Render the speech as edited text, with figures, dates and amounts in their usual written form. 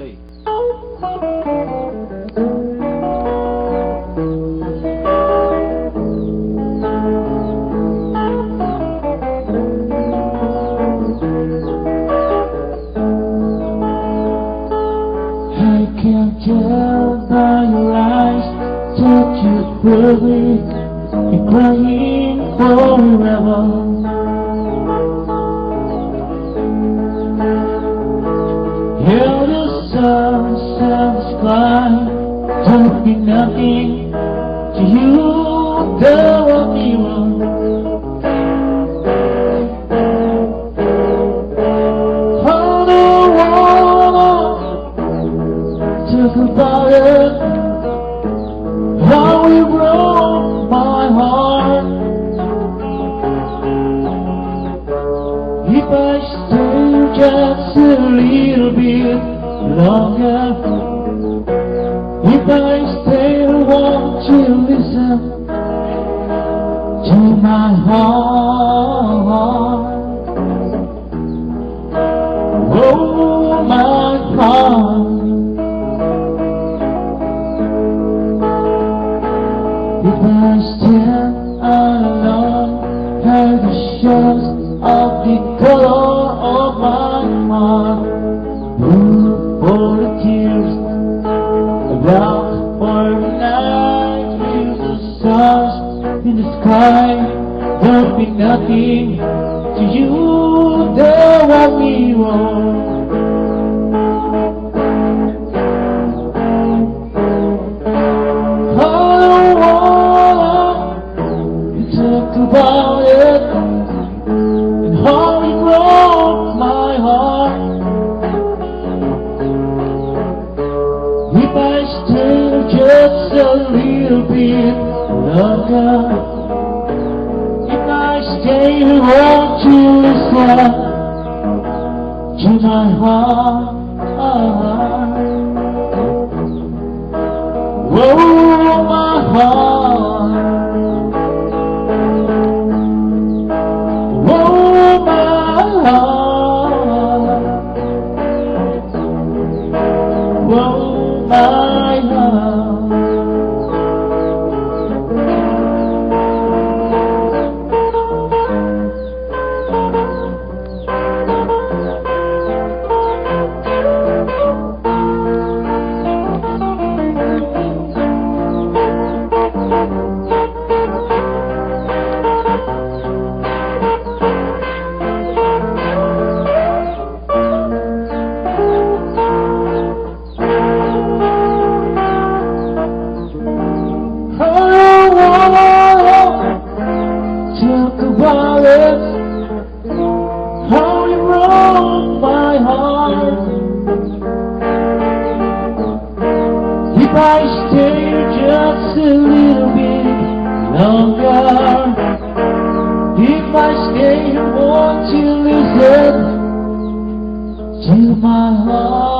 play. I can tell by your eyes that you're perfect, you're crying forever. Hear the sounds of the sky, don't mean nothing to you, the only one. I don't wanna talk about it, how it broke my heart. If I stay just a little bit longer, if I stay, won't you listen to my heart? Oh, my heart. If I stand alone, have the shadows of the color of my heart. Blue for the tears, black for the night, with the stars in the sky. There'll be nothing to you, there won't be wrong. About it and how it broke my heart. If I stay just a little bit longer, if I stay, won't you listen to my heart? Oh, my heart. Oh, my heart. Talk about it, how it broke my heart. If I stay just a little bit longer, if I stay, won't you listen to my heart?